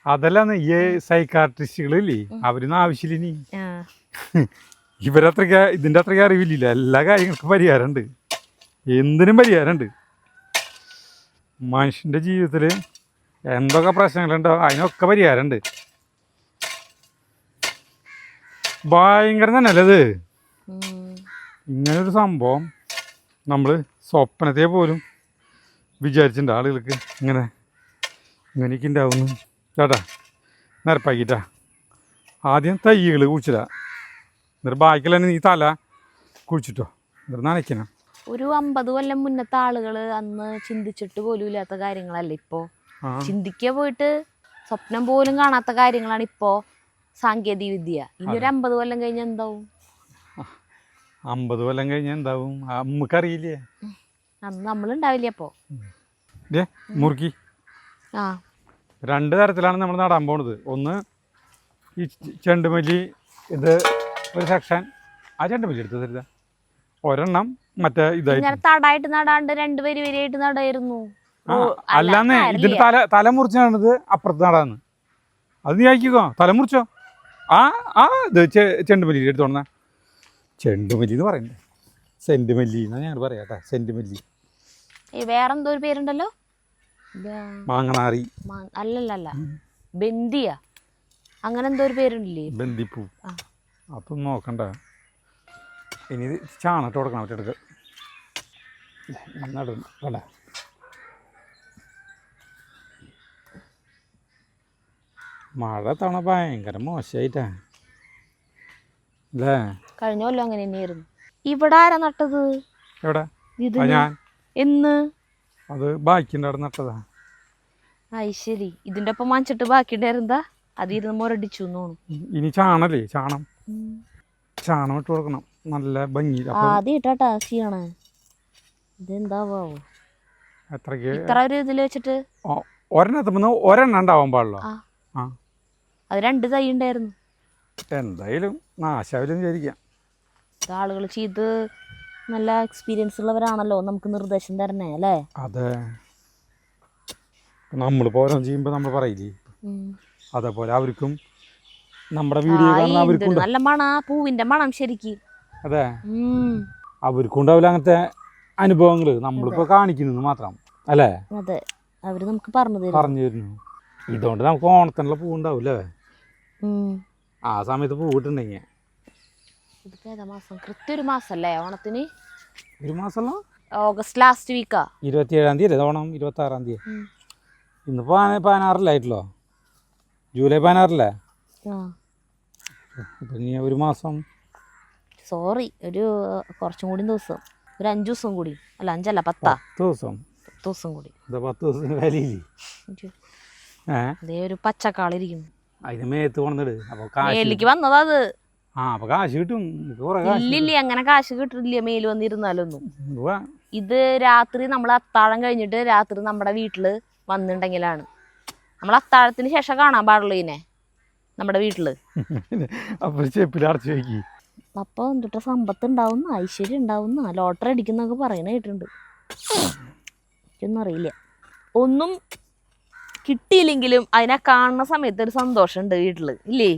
അതല്ലാന്ന് ഈ സൈക്കാട്രിസ്റ്റുകളില്ലേ അവരൊന്നും ആവശ്യമില്ല. ഇനി ഇവരത്രയ്ക്ക് ഇതിൻ്റെ അത്രയ്ക്ക് അറിവില്ല. എല്ലാ കാര്യങ്ങൾക്കും പരിഹാരമുണ്ട്, എന്തിനും പരിഹാരമുണ്ട്. മനുഷ്യൻ്റെ ജീവിതത്തിൽ എന്തൊക്കെ പ്രശ്നങ്ങളുണ്ടോ അതിനൊക്കെ പരിഹാരമുണ്ട്. ഭയങ്കരം തന്നെയല്ലേ ഇത്. ഇങ്ങനൊരു സംഭവം നമ്മൾ സ്വപ്നത്തെ പോലും വിചാരിച്ചിട്ടുണ്ട് ആളുകൾക്ക് ഇങ്ങനെയൊക്കെ ഉണ്ടാവുന്നു. ചേട്ടാ നിരപ്പാക്കിട്ടാ ആദ്യം തൈകൾ കുഴിച്ചിടാ, എന്നിട്ട് ബാക്കിയുള്ള നീ തല കുഴിച്ചിട്ടോ, എന്നിട്ട് നനയ്ക്കണം. ഒരു 50 കൊല്ലം മുന്നത്തെ ആളുകള് അന്ന് ചിന്തിച്ചിട്ട് പോലും ഇല്ലാത്ത കാര്യങ്ങളല്ലേ ഇപ്പോ. ചിന്തിക്കുക പോയിട്ട് സ്വപ്നം പോലും കാണാത്ത കാര്യങ്ങളാണ് ഇപ്പോ സാങ്കേതിക വിദ്യ. ഇനി ഒരു 50 കൊല്ലം കഴിഞ്ഞ എന്താവും? 50 കൊല്ലം കഴിഞ്ഞ എന്താവും നമുക്കറിയില്ലേ. അന്ന് നമ്മളുണ്ടാവില്ല. അപ്പോ മുറുക്കി 2 തരത്തിലാണ് നമ്മൾ നടാൻ പോണത്. ഒന്ന് ഈ ചെണ്ടുമല്ലി, ഇത് ഒരു സെക്ഷൻ. ആ ചെണ്ടുമല്ലി എടുത്ത് തരുക ഒരെണ്ണം. മറ്റേ ഇതായി തടായിട്ട് നടാണ്ട് 2 വരിയായിട്ട് നടായിരുന്നു. അല്ലാന്ന് ഇതിന് തല മുറിച്ച് നടന്നത് അപ്പുറത്ത് നടാന്ന്. അത് നീ ആക്കിക്കോ, തല മുറിച്ചോ. ഇത് ചെണ്ടുമല്ലി എടുത്തോണ. ചെണ്ടുമല്ലി എന്ന് പറയണ്ടേ, സെന്റുമല്ലി എന്നാ ഞങ്ങൾ പറയാട്ടാ. സെന്റുമല്ലി വേറെന്തോ ഒരു പേരുണ്ടല്ലോ, മാങ്ങനാറി. അല്ലല്ല ബന്ദിയ, അങ്ങനെ എന്തോ ഒരു പേരുണ്ടല്ലേ, ബന്ദിപ്പൂ. അപ്പം നോക്കണ്ട. ഇനി ഇത് ചാണട്ട് കൊടുക്കണം. മറ്റെടുക്ക നടും കണ്ട. മഴ തവണ ഭയങ്കര മോശമായിട്ടാ അല്ലേ? കഴിഞ്ഞ കൊല്ലം അങ്ങനെ തന്നെയായിരുന്നു. ഇവിടെ ആരാ നട്ടത്? എവിടെ? ഞാൻ. എന്ന്? അത് ബാക്കിൻ്റെ അവിടെ നട്ടതാ. ശരി. ഇതിന്റെ ഒപ്പം വാങ്ങിച്ചിട്ട് ബാക്കി ഉണ്ടായിരുന്നാ അതിരുന്ന് മുരടിച്ചു തോന്നുന്നു. ഇനി ചാണല്ലേ, ചാണം ഇട്ട് കൊടുക്കണം നല്ല ഭംഗി. ആദ്യം ഇട്ടാട്ടാ ചെയ്യണേ. ഇതെന്താവോ ഇത്ര ഒരു ഇതില് വെച്ചിട്ട് ഒരെണ്ണത്തിന് ഒരെണ്ണം ഉണ്ടാവാൻ പാടുള്ളൂ. അത് 2 തൈ ഉണ്ടായിരുന്നു. എന്തായാലും നാശാവില്ലെന്ന് വിചാരിക്കാം. ആളുകൾ ചെയ്ത് നല്ല എക്സ്പീരിയൻസ് ഉള്ളവരാണല്ലോ നമുക്ക് നിർദ്ദേശം തരണേ അല്ലേ? അതെ, നമ്മൾ ഓരോന്ന് ചെയ്യുമ്പോൾ നമ്മൾ പറയില്ലേ, അതേപോലെ അവർക്കും നമ്മുടെ വീഡിയോ കാണുന്ന അവർക്കും നല്ല മണ, പൂവിന്റെ മണം ശരിക്ക്. അതെ, അവർക്കും ഉണ്ടാവില്ല അങ്ങനത്തെ അനുഭവങ്ങൾ. നമ്മളിപ്പോ കാണിക്കുന്നത് മാത്രം അല്ലേ? അതെ, അവര് നമുക്ക് പറഞ്ഞു തരുന്നു. ഇതുകൊണ്ട് നമുക്ക് ഓണത്തിനുള്ള പൂ ഉണ്ടാവൂല്ലേ? ആ സമയത്ത് പൂ കിട്ടുണ്ടെങ്കിൽ കൃത്യ ഒരു മാസല്ലേ ഓണത്തിന്? ഒരു മാസമല്ല, ഓഗസ്റ്റ് ലാസ്റ്റ് വീക്കാ. 27-ാം തീയതി ഓണം. 26-ാം തീയതി. ഇന്നിപ്പോ 16-ായിട്ടല്ലോ, ജൂലൈ 16-ല്ലേ? ഇപ്പൊ ഇനി ഒരു മാസം, സോറി, ഒരു കുറച്ചും കൂടി ദിവസം, ഒരു 5 ദിവസം കൂടി. അല്ല 5 അല്ല 10 ദിവസം കൂടി. 10 ദിവസത്തിന് വിലയില്ലേ? അതേ ഒരു പച്ചക്കാളിരിക്കുന്നു അതിന് മേത്ത് കൊണ്ടിട്. അപ്പൊ മേലേക്ക് വന്നതാ അത്. അപ്പൊ കാശ് കിട്ടും. ഇല്ലില്ല, അങ്ങനെ കാശ് കിട്ടില്ല മേല് വന്നിരുന്നാലൊന്നും. ഇത് രാത്രി നമ്മൾ അത്താഴം കഴിഞ്ഞിട്ട് രാത്രി നമ്മുടെ വീട്ടില് വന്നിട്ടുണ്ടെങ്കിലാണ്. നമ്മൾ അത്താഴത്തിന് ശേഷം കാണാൻ പാടുള്ളൂ ഇതിനെ നമ്മുടെ വീട്ടില്. അപ്പൊ എന്തിട്ട് സമ്പത്ത് ഉണ്ടാവുന്ന, ഐശ്വര്യം ഉണ്ടാവുന്ന, ലോട്ടറി അടിക്കുന്നൊക്കെ പറയണ കേട്ടിട്ടുണ്ട്. എനിക്കൊന്നും അറിയില്ല. ഒന്നും കിട്ടിയില്ലെങ്കിലും അതിനെ കാണുന്ന സമയത്ത് ഒരു സന്തോഷമുണ്ട് വീട്ടില് ഇല്ലേ?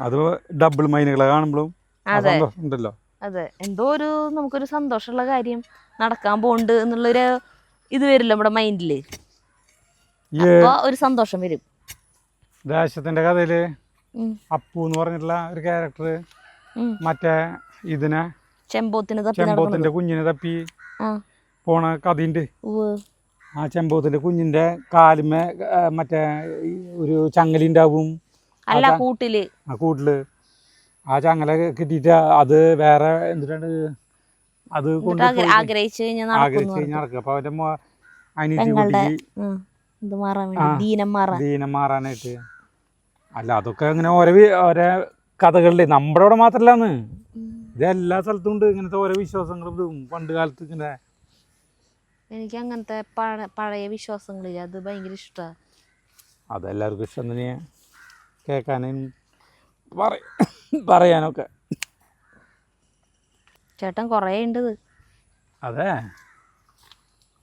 അത് ഡബിൾ മൈനുകളെ കാണുമ്പോഴും അതെ ഉണ്ടല്ലോ. അതെ, എന്തോ ഒരു നമുക്കൊരു സന്തോഷമുള്ള കാര്യം നടക്കാൻ പോണ്ട് എന്നുള്ളൊരു ഇത് വരില്ല നമ്മുടെ മൈൻഡില്. അപ്പൊ ഒരു സന്തോഷം വരും. ദേശത്തിന്റെ കഥയില് അപ്പു എന്ന് പറഞ്ഞിട്ടുള്ള ഒരു ക്യാരക്ടർ മറ്റേ ഇതിനെ ചെമ്പോത്തിന്റെ കുഞ്ഞിനെ തപ്പി പോണ കഥയുണ്ട്. ആ ചെമ്പോത്തിന്റെ കുഞ്ഞിന്റെ കാലുമേ മറ്റേ ഒരു ചങ്ങലുണ്ടാവും ആ കൂട്ടില്. ആ ചങ്ങല കിട്ടിയിട്ട് അത് വേറെ എന്തിനാണ് അത് കൊണ്ട് ആഗ്രഹിച്ച് നടക്കുക. അപ്പൊ അവന്റെ അനിയത്തി കുട്ടിക്ക് ദീനം മാറാനായിട്ട്. അല്ല അതൊക്കെ അങ്ങനെ ഓരോ കഥകളിലെ നമ്മുടെ അവിടെ മാത്രല്ലാന്ന്, ഇത് എല്ലാ സ്ഥലത്തും ഉണ്ട് ഇങ്ങനത്തെ ഓരോ വിശ്വാസങ്ങളും. ഇതും പണ്ട് കാലത്ത് ഇങ്ങനെ എനിക്ക് അങ്ങനത്തെ പഴയ വിശ്വാസങ്ങളില്ല, അത് ഭയങ്കര ഇഷ്ടമാണ്. അതെല്ലാവർക്കും ഇഷ്ടം തന്നെയാ കേൾക്കാനും പറയാനൊക്കെ. ചേട്ടൻ കുറേ ഉണ്ട്. അതെ,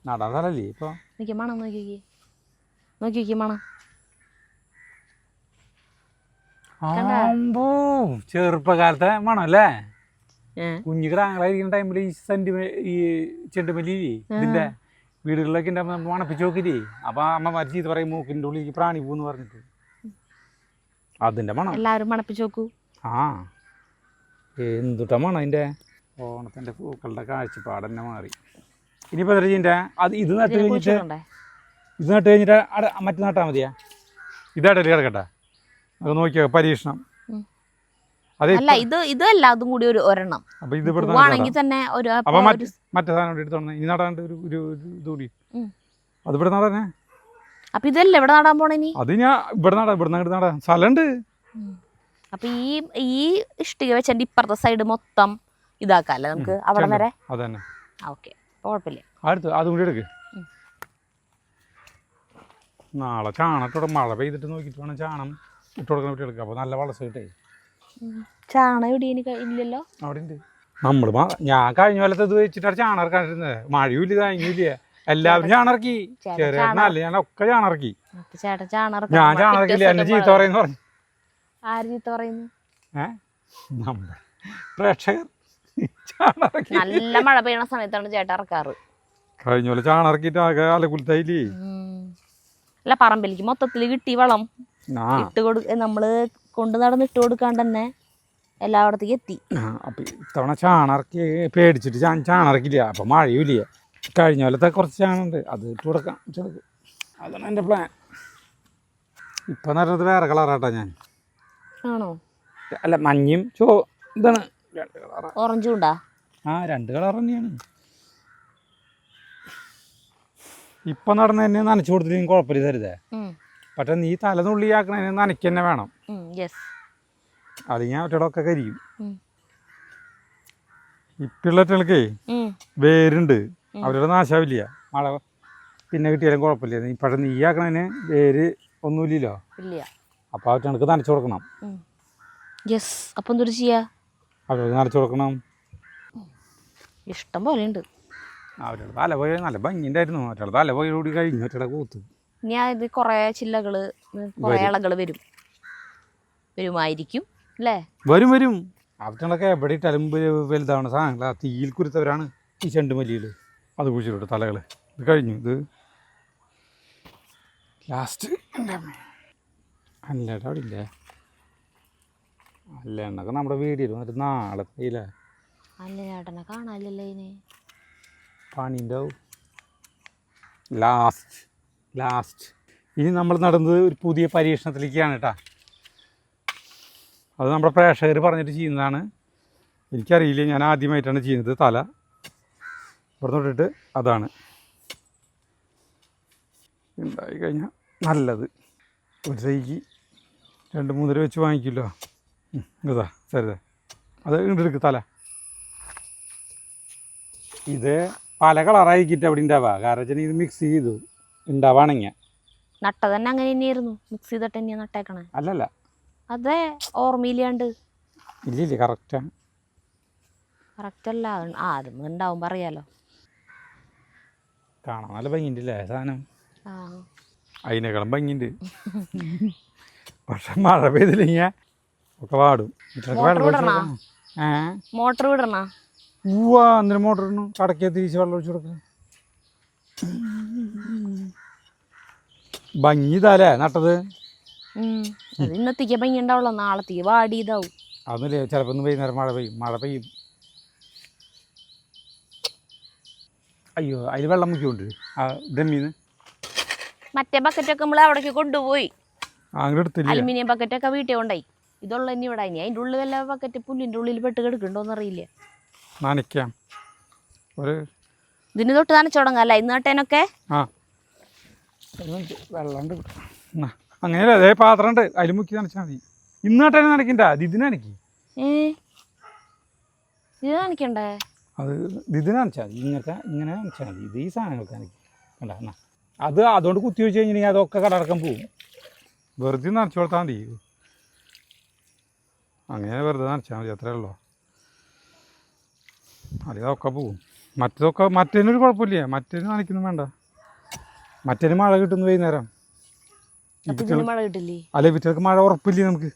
നടാൻ സ്ഥലല്ലേ ഇപ്പൊ. എനിക്ക് മണം നോക്കി മണം. ചെറുപ്പകാലത്തെ മണം അല്ലേ? കുഞ്ഞുകിടാങ്ങളായിരിക്കുന്ന ടൈമിൽ ഈ ചെണ്ടുമല്ലി ഇതിന്റെ വീടുകളിലൊക്കെ ഉണ്ടാകുമ്പോൾ നമ്മൾ മണപ്പിച്ച് നോക്കില്ലേ, അപ്പൊ അമ്മമാർ ചെയ്ത് പറയും മൂക്കിൻ്റെ ഉള്ളിലേക്ക് പ്രാണി പൂന്ന് പറഞ്ഞിട്ട്. അതിന്റെ മണം എല്ലാവരും മണപ്പിച്ച് നോക്കൂ. ആ എന്തുട്ടാ മണം അതിന്റെ. ഓണത്തിന്റെ പൂക്കളുടെ കാഴ്ചപ്പാട് തന്നെ മാറി. ഇനിയിപ്പോ എന്താ ചെയ്യണ്ടേ? അത് ഇത് നട്ട് കഴിഞ്ഞിട്ട് മറ്റു നട്ടാ മതിയാ? ഇതായിട്ടല്ലേ കിടക്കട്ടെ, അത് നോക്കിയോ പരീക്ഷണം. അല്ല ഇതല്ല, അതും കൂടി ഒരു ഒരെണ്ണം. അപ്പൊ ഇത് ആണെങ്കിൽ തന്നെ മറ്റേ സാധനം എടുത്തോണ്ട് ഇനി നടാണ്ട് ഒരു ഇത് കൂടി അത് ഇവിടെ നടാനേ. അപ്പൊ ഇതല്ല ഇവിടെ നടാൻ പോണേ? അത് ഞാൻ ഇവിടെ നടാം സ്ഥലമുണ്ട്. അപ്പൊ ഈ ഇഷ്ടിക വെച്ചെന്റെ ഇപ്പുറത്തെ സൈഡ് മൊത്തം ഇതാക്കാല്ലേ നമുക്ക് അവിടെ വരെ? അതന്നെ. ഓക്കെ, കുഴപ്പമില്ല. അടുത്ത് അതും കൂടി എടുക്ക്. നാളെ ചാണകത്തോടെ മഴ പെയ്തിട്ട് നോക്കിയിട്ട് വേണം ചാണം ഇട്ട് കൊടുക്കാൻ പറ്റി എടുക്കാം. അപ്പൊ നല്ല വളർച്ച കിട്ടേ. ചാണകം ഇവിടെ ഇല്ലല്ലോ. അവിടെ ഉണ്ട്. നമ്മള് ഞാൻ കഴിഞ്ഞ കൊല്ലത്ത് ഇത് വെച്ചിട്ടാണ് ചാണകം ഇറക്കാണ്ടിരുന്നത്. മഴയും ഇല്ല കഴിഞ്ഞില്ല, എല്ലാവരും ചാണറക്കി. ചേട്ടനല്ല ഞാൻ ഒക്കെ ചാണറക്കി. ഞാൻ ചാണറക്കില്ല, എന്നെ ചീത്ത പറയുന്നു പറഞ്ഞു. ആര് ചീത്ത പറയുന്നു? നമ്മുടെ പ്രേക്ഷകർ. നല്ല മഴ പെയ്യണ സമയത്താണ് ചേട്ടൻ ഇറക്കാറ്. കഴിഞ്ഞ പോലെ ചാണറക്കിട്ട് ആകെ അലകുലത്തായില്ലേ. അല്ല പറമ്പിലേക്ക് മൊത്തത്തില് കിട്ടി വളം നമ്മള് കൊണ്ട് നടന്ന് ഇട്ട് കൊടുക്കാണ്ട് തന്നെ എല്ലായിടത്തേക്ക് എത്തി. അപ്പൊ ഇത്തവണ ചാണറക്കി പേടിച്ചിട്ട് ചാണറക്കില്ല. അപ്പൊ മഴയും ഇല്ല. കഴിഞ്ഞ കൊല്ലത്തെ കുറച്ച് ചാണുണ്ട്, അത് ഇട്ട് കൊടുക്കാം. അതാണ് എൻ്റെ പ്ലാൻ. ഇപ്പൊ നടന്നത് വേറെ കളറാട്ടാ ഞാൻ. ആണോ? അല്ല മഞ്ഞയും ഇതാണ് രണ്ട് കളറാ. ഓറഞ്ചും ഉണ്ടാ? ആ 2 കളർ തന്നെയാണ്. ഇപ്പൊ നടന്ന തന്നെ നനച്ചു കൊടുത്തില്ലെങ്കിൽ കുഴപ്പമില്ല തരുതേ. പക്ഷെ നീ തലനുള്ളിയാക്കണതിന് നനയ്ക്ക് തന്നെ വേണം. അത് ഞാൻ ഒറ്റടൊക്കെ കരിയും. ഇപ്പിള്ളറ്റകൾക്കേ വേരുണ്ട്, അവരുടെ നാശാവില്ല. മഴ പിന്നെ കിട്ടിയാലും കുഴപ്പമില്ല. പക്ഷെ നീയാക്കണതിന് വേര് ഒന്നുമില്ലല്ലോ. അപ്പൊ അവറ്റകൾക്ക് നനച്ചു കൊടുക്കണം. അപ്പൊ എന്തൊരു ചെയ്യാ? അവർക്ക് നനച്ചു കൊടുക്കണം. ഇഷ്ടം പോലെ ഉണ്ട്. അവരുടെ തല പോയ നല്ല ഭംഗിണ്ടായിരുന്നു. മറ്റുള്ള തല പോയോടി കഴിഞ്ഞു. മറ്റുള്ള കൂത്ത് ഇത് കൊറേ ചില്ലകള് കൊറേ ഇളകള് വരുമായിരിക്കും അല്ലേ? വരും. അവറ്റകളൊക്കെ എവിടെ ഇട്ടാലും വലുതാവണ സാധനങ്ങളാ. തീയിൽ കുരുത്തവരാണ് ഈ ചെണ്ടുമല്ലിയില്. അത് കുഴിച്ചിട്ട് തലകള്. ഇത് കഴിഞ്ഞു. ഇത് ലാസ്റ്റ് അല്ലേട്ടാ അവിടെ ഇല്ലേ? അല്ല എന്നൊക്കെ നമ്മുടെ വീഡിയോയിൽ വന്നിട്ട് നാളെ ഇല്ല. അല്ല ചേട്ടനെ കാണാനില്ലല്ലേ പണി ഉണ്ടാവും. ലാസ്റ്റ് ഇനി നമ്മൾ നടന്നത് ഒരു പുതിയ പരീക്ഷണത്തിലേക്കാണ് കേട്ടോ. അത് നമ്മുടെ പ്രേക്ഷകർ പറഞ്ഞിട്ട് ചെയ്യുന്നതാണ്. എനിക്കറിയില്ല, ഞാൻ ആദ്യമായിട്ടാണ് ചെയ്യുന്നത്. തല ഇവിടെ തൊട്ടിട്ട് അതാണ് ഉണ്ടായിക്കഴിഞ്ഞാൽ നല്ലത്. ഒരു തൈക്ക് 2-3 രൂപ വെച്ച് വാങ്ങിക്കുമല്ലോ. ഇതാ ശരി, അത് ഇങ്ങോട്ടെടുക്ക് തല. ഇത് പല കളറായിരിക്കിട്ട് അവിടെ ഉണ്ടാവുക. കാരണം ഇത് മിക്സ് ചെയ്തു ഉണ്ടാവാണെങ്കിൽ നട്ട തന്നെ അങ്ങനെ തന്നെയായിരുന്നു. മിക്സ് ചെയ്തിട്ട് തന്നെയാണ് നട്ടേക്കണേ. അല്ലല്ല, അതെ ഓർമ്മയില്ലാണ്ട്. ഇല്ല കറക്റ്റാണ്. കറക്റ്റ് അല്ല, ആരും ഉണ്ടാവും പറയാലോ. കാണാൻ നല്ല ഭംഗിയുണ്ടല്ലേ സാധനം. അതിനേക്കാളും ഭംഗിയുണ്ട്. പക്ഷെ മഴ പെയ്തില്ലെങ്കിൽ ഒക്കെ വാടും. മോട്ടർ വിടണ അന്നേരം മോട്ടർ ഇടണം. കടക്കെ തിരിച്ച് വെള്ളം ഒഴിച്ചു കൊടുക്കണം. ഭംഗി ഇതാല്ലേ നട്ടത്. അത് ഇന്നത്തേക്ക് ഭംഗി ഉണ്ടാവുള്ളൂ, നാളത്തേക്ക് വാടി ഇതാവും. അതൊന്നുമില്ലേ, ചിലപ്പോൾ ഒന്ന് വൈകുന്നേരം മഴ പെയ്യും. അയ്യോ, അതിൽ വെള്ളം മുക്കിയുണ്ട് ആ ഡമ്മീന്ന്. മറ്റേ ബക്കറ്റൊക്കെ നമ്മൾ അവിടേക്ക് കൊണ്ടുപോയി, അങ്ങനെ എടുത്തില്ല. അലുമിനിയം ബക്കറ്റൊക്കെ വീട്ടിൽ കൊണ്ടായി. ഇതുള്ള തന്നെ ഇവിടെ ഇനി അതിൻ്റെ ഉള്ളിൽ വല്ല ബക്കറ്റ് പുല്ലിൻ്റെ ഉള്ളിൽ പെട്ട് കിടക്കുന്നുണ്ടോന്ന് അറിയില്ല. നനയ്ക്കാം ഒരു ഇതിന് തൊട്ട് നനച്ചു തുടങ്ങാല്ല ഇന്ന് നട്ടേനൊക്കെ. ആ വെള്ളമുണ്ട് അങ്ങനെയല്ല, അതേ പാത്രം ഉണ്ട്, അതിൽ മുക്കി നനച്ചാൽ മതി. ഇന്ന് നട്ടേനെ നനയ്ക്കണ്ട, അത് ഇതിന് നനയ്ക്കി. ഇത് നനയ്ക്കണ്ടേ? അത് ഇതിന് നനച്ചാൽ മതി. ഇങ്ങനെ നനച്ചാൽ മതി. ഇത് ഈ സാധനങ്ങൾക്ക് നനയ്ക്കും. കണ്ട എന്നാ അത് അതുകൊണ്ട് കുത്തി വെച്ച് കഴിഞ്ഞിട്ടുണ്ടെങ്കിൽ അതൊക്കെ കടടക്കം പോവും. വെറുതെ നനച്ചു കൊടുത്താൽ മതി. അങ്ങനെ വെറുതെ നനച്ചാൽ മതി, അത്രേ ഉള്ളൂ. അല്ലെങ്കിൽ അതൊക്കെ പോവും. മറ്റേനൊരു കുഴപ്പമില്ല. മറ്റേന് നനയ്ക്കൊന്നും വേണ്ട. മറ്റേന് മഴ കിട്ടുന്നു വൈകുന്നേരം. മഴ കിട്ടില്ലേ? അല്ലെ ഇവറ്റക്ക് മഴ ഉറപ്പില്ലേ നമുക്ക്.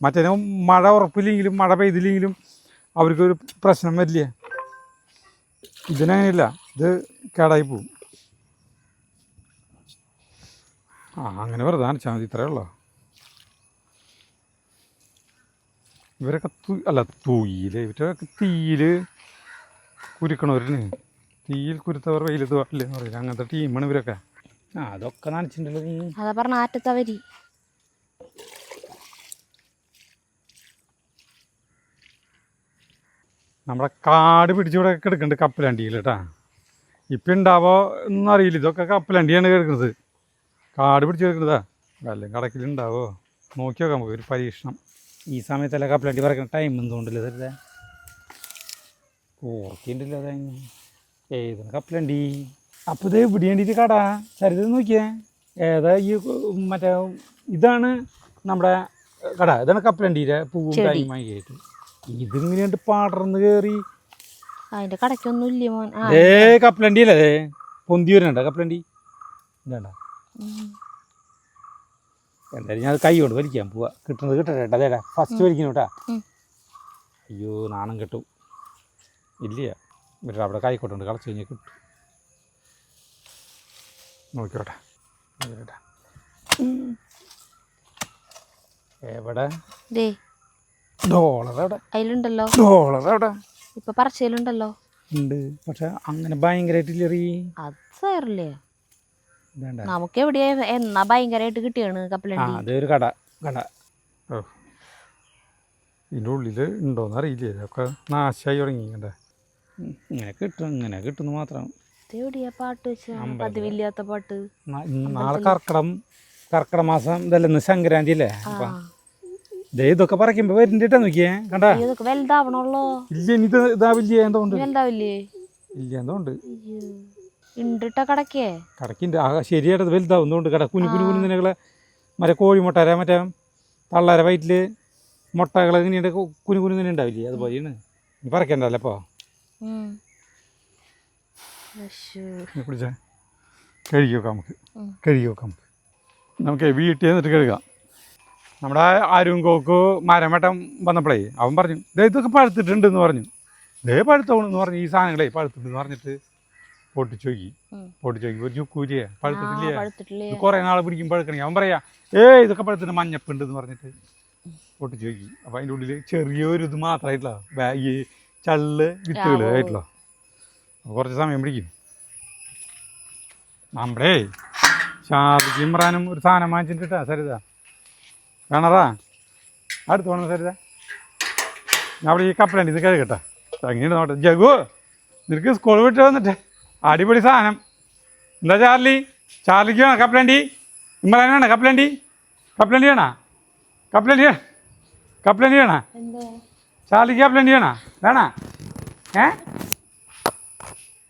മറ്റേന് മഴ ഉറപ്പില്ലെങ്കിലും മഴ പെയ്തില്ലെങ്കിലും അവർക്കൊരു പ്രശ്നം വരില്ല. ഇതിനങ്ങനെയില്ല, ഇത് കേടായി പോവും. അങ്ങനെ വെറുതെ നനച്ചാൽ മതി, ഇത്രയേ ഉള്ളൂ. ഇവരൊക്കെ ഇവരൊക്കെ തീയിൽ കുരുക്കണവരിന്. തീയിൽ കുരുത്തവർ വെയിലത്ത് പാടില്ലെന്ന് പറയില്ല, അങ്ങനത്തെ ടീമാണ് ഇവരൊക്കെ. അതൊക്കെ നനച്ചിട്ടുണ്ടല്ലോ നീ. അതാ പറഞ്ഞ ആറ്റത്തവരി. നമ്മുടെ കാട് പിടിച്ചിവിടെ കിടക്കുന്നുണ്ട് കപ്പലണ്ടിയിൽ കേട്ടാ. ഇപ്പം ഉണ്ടാവോ ഒന്നും അറിയില്ല. ഇതൊക്കെ കപ്പലണ്ടിയാണ് കിടക്കുന്നത്, കാട് പിടിച്ച് കിടക്കുന്നതാ. വല്ലതും കടക്കിലുണ്ടാവോ നോക്കി നോക്കാം നമുക്ക്, ഒരു പരീക്ഷണം. ഈ സമയത്തല്ല കപ്പലണ്ടി പറക്കുന്ന ടൈം എന്തുകൊണ്ടല്ലേ തരുതേ. ഓർക്കുന്നുണ്ടല്ലോ അതെ ഏതാണ് കപ്പലണ്ടി. അപ്പോൾ ഇത് ഇവിടെ വേണ്ടിയിട്ട് കട ചരിത് നോക്കിയേ. ഏതാ ഈ മറ്റേ ഇതാണ് നമ്മുടെ കട. ഇതാണ് കപ്പലണ്ടിയുടെ പൂവും ടൈം ആയിട്ട്. ഇതിങ്ങനെയുണ്ട് പടർന്ന് കയറി. അതിന്റെ കടക്കൊന്നും ഇല്ല മോൻ. കപ്പലണ്ടി അല്ലേ പൊന്തി വരുന്നുണ്ട കപ്പലണ്ടി. ഇതേണ്ട എന്തായാലും ഞാൻ കൈ കൊണ്ട് വലിക്കാൻ പോവാ. കിട്ടുന്നത് കിട്ടട്ടെ അതേടാ, ഫസ്റ്റ് വലിക്കണം കേട്ടാ. അയ്യോ നാണം കിട്ടും. ഇല്ല ഇവരുടെ അവിടെ കൈക്കോട്ടുണ്ട്, കളച്ച് കഴിഞ്ഞാൽ കിട്ടും. നോക്കിയോട്ടെ എവിടെ ഡോളർ എവിടെ? അതിലുണ്ടല്ലോ ഡോളർ എവിടെ? ഇപ്പൊ പറച്ചിലുണ്ടല്ലോ ഉണ്ട്, പക്ഷെ അങ്ങനെ ഭയങ്കരമായിട്ടില്ലേ. അതല്ലേ നമുക്ക് എവിടെയാ എന്നാ ഭയങ്കരമായിട്ട് കിട്ടിയാണ് കപ്പലണ്ടി. അതൊരു കട. ഇതിൻ്റെ ഉള്ളിൽ ഉണ്ടോന്ന് അറിയില്ലേ, ഇതൊക്കെ നാശമായി തുടങ്ങി. കണ്ടേ ഇങ്ങനെ കിട്ടുന്നു മാത്രം. എവിടെയാ പാട്ട് വെച്ചാ പതിവില്ലാത്ത പാട്ട്. നാളെ കർക്കിടക മാസം ഇതല്ലേ, ഇന്ന് സംക്രാന്തി അല്ലേ. അപ്പൊ ഇതൊക്കെ പറിക്കുമ്പോ വരുന്നിട്ടാ നോക്കിയേ. കണ്ടാ ഇതൊക്കെ വലുതാവണല്ലോ. ഇല്ല ഇനി ഇതാവില്ലേ, എന്തോണ്ട് വലുതാവില്ലേ? ഇല്ല എന്തോണ്ട് കടക്കുണ്ട്. ശരിയായിട്ട് വലുതാവുന്നതുകൊണ്ട് കട കുഞ്ഞുനികളെ മറ്റേ കോഴിമുട്ടര മറ്റേ തള്ളര വയറ്റിൽ മുട്ടകൾ ഇങ്ങനെയുണ്ട് കുഞ്ഞു ഉണ്ടാവില്ലേ, അതുപോലെയാണ്. നീ പറക്കണ്ടല്ലോ അപ്പോൾ പിടിച്ച കഴുകി വെക്കാം. നമുക്ക് വീട്ടിൽ നിന്നിട്ട് കഴുകാം. നമ്മുടെ അരുങ്കോക്ക് മരം വെട്ടം വന്നപ്പോഴേ അവൻ പറഞ്ഞു ഇതൊക്കെ പഴുത്തിട്ടുണ്ടെന്ന് പറഞ്ഞു. പഴുത്തോണെന്ന് പറഞ്ഞു. ഈ സാധനങ്ങളെ പഴുത്തിട്ടെന്ന് പറഞ്ഞിട്ട് പൊട്ടിച്ചു നോക്കി ഒരു ചുക്കൂരിയെ പഴുത്തിട്ടില്ലേ, കുറേ നാളെ പിടിക്കും പഴുക്കണമെങ്കിൽ. അവൻ പറയാ ഇതൊക്കെ പഴുത്തിട്ട് മഞ്ഞപ്പുണ്ടെന്ന് പറഞ്ഞിട്ട് പൊട്ടിച്ചു നോക്കി. അപ്പം അതിൻ്റെ ഉള്ളിൽ ചെറിയൊരു ഇത് മാത്രമായിട്ടില്ല, ഈ ചള്ള് വിത്തുകൾ ആയിട്ടില്ല. അപ്പോൾ കുറച്ച് സമയം പിടിക്കും. നമ്മുടെ ഷാദിക്ക് ഇമ്രാനും ഒരു സാധനം വാങ്ങിച്ചിട്ടാ സരിത കാണാറാ അടുത്ത് വേണം സരിത. ഞാൻ അവിടെ ഈ കപ്പലണ്ടി ഇത് കഴുകട്ടെ. അങ്ങനെയാണ് നോട്ടെ. ജഗു നിനക്ക് സ്കൂൾ വിട്ട് വന്നിട്ട് അടിപൊളി സാധനം എന്താ ചാർലിക്ക് വേണം കപ്പലണ്ടി. ഇമ്രാൻ വേണം കപ്പലണ്ടി വേണ ചാർലിക്ക് കപ്പലണ്ടി വേണ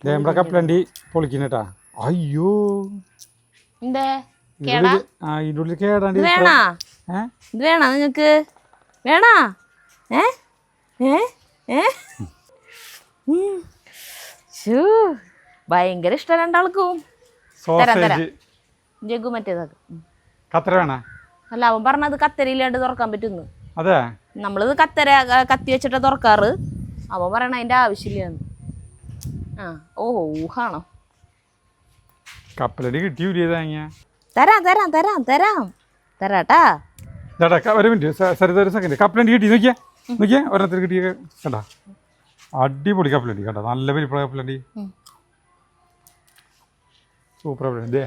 നമ്മുടെ കപ്പലണ്ടി പൊളിക്കുന്നേട്ടാ. അയ്യോ ഇതിൻ്റെ ഉള്ളിൽ കേടാണ്ട്. ഇത് വേണോ നിങ്ങക്ക്? വേണോ? ഭയങ്കര ഇഷ്ടം രണ്ടാൾക്കും. സോസേജ് ജഗു മറ്റേതൊക്കെ കത്തര വേണേ? അല്ല അവൻ പറഞ്ഞത് കത്തരയിലാണ്ട് തുറക്കാൻ പറ്റുന്നു. അതെ, നമ്മളിത് കത്തി വെച്ചിട്ട് തുറക്കാറ്. അവൻ പറയണ അതിന്റെ ആവശ്യമില്ലാന്ന്. ആ ഓ ഊഹാണോ? കപ്പലടി കിട്ടിയൂലേ തേങ്ങ? തരാം തരാം തരാം തരാം തരാട്ടാ. ഒരു മിനിറ്റ് സരിത, ഒരു സെക്കൻഡ്. കപ്പലണ്ടി കിട്ടി, നോക്കിയേ നോക്കിയേ, ഒരെണ്ണത്തിൽ കിട്ടിയ കണ്ടാ, അടിപൊളി കപ്പലണ്ടി കണ്ട, നല്ല വലിപ്പുള്ള കപ്പലണ്ടി, സൂപ്പർ കപ്പലണ്ടി. ഇതേ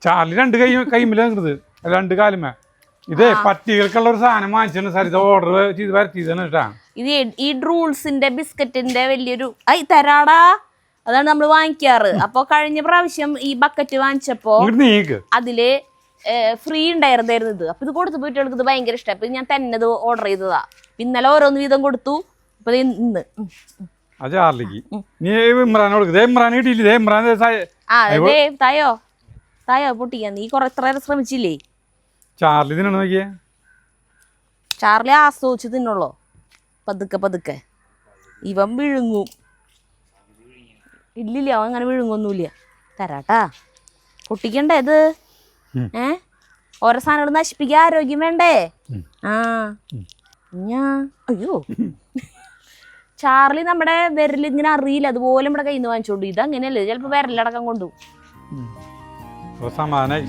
ചാർലി 2 കൈമില്ല നിൽക്കുന്നത്, 2 കാലുമേ. ഇതേ പട്ടികൾക്കുള്ള ഒരു സാധനം വാങ്ങിച്ചാണ് സരിത ഓർഡർ ചെയ്ത് വരുത്തിയതാണ് കേട്ടാ. ഇത് ഈ ഡ്രൂൾസിന്റെ ബിസ്ക്കറ്റിന്റെ വലിയൊരു തരാടാ, അതാണ് നമ്മൾ വാങ്ങിക്കാറ്. അപ്പൊ കഴിഞ്ഞ പ്രാവശ്യം ഈ ബക്കറ്റ് വാങ്ങിച്ചപ്പോ അതില് ഫ്രീ ഉണ്ടായിരുന്നായിരുന്നു ഇത്. അപ്പൊ ഇത് കൊടുത്തു പോയിട്ട് ഇത് ഭയങ്കര ഇഷ്ടം. അപ്പൊ ഞാൻ തന്നെ ഇത് ഓർഡർ ചെയ്തതാ. ഇന്നലെ ഓരോന്ന് വീതം കൊടുത്തു. ഇപ്പൊ ഇന്ന് ചാർലിക്ക് ഇമ്രാൻ കൊടുക്കും. ഇമ്രാൻ കിട്ടിയില്ലേ? ഇമ്രാൻ തായോ തായോ പൊട്ടിക്കാൻ നീ എത്ര ശ്രമിച്ചില്ലേ? ചാർലി തിന്നണ നോക്കിയേ. ചാർലി ആസ്വദിച്ച് തിന്നുള്ളോ, പതുക്കെ പതുക്കെ. ഇവൻ വിഴുങ്ങും. ഇല്ലില്ല, അവൻ അങ്ങനെ വിഴുങ്ങൊന്നുമില്ല. തരാട്ടാ, പൊട്ടിക്കണ്ടേ ഇത്? ഓരോ സാധനങ്ങൾ നശിപ്പിക്കാൻ ആരോഗ്യം വേണ്ടേ? അയ്യോ ചാർലി നമ്മുടെ വിരലിങ്ങനെ അറിയില്ല, അതുപോലെ നമ്മുടെ കയ്യിൽ നിന്ന് വാങ്ങിച്ചോണ്ടു. ഇത് അങ്ങനെയല്ലേ, ചിലപ്പോ വിരലടക്കം കൊണ്ടു. സമാധാനായി.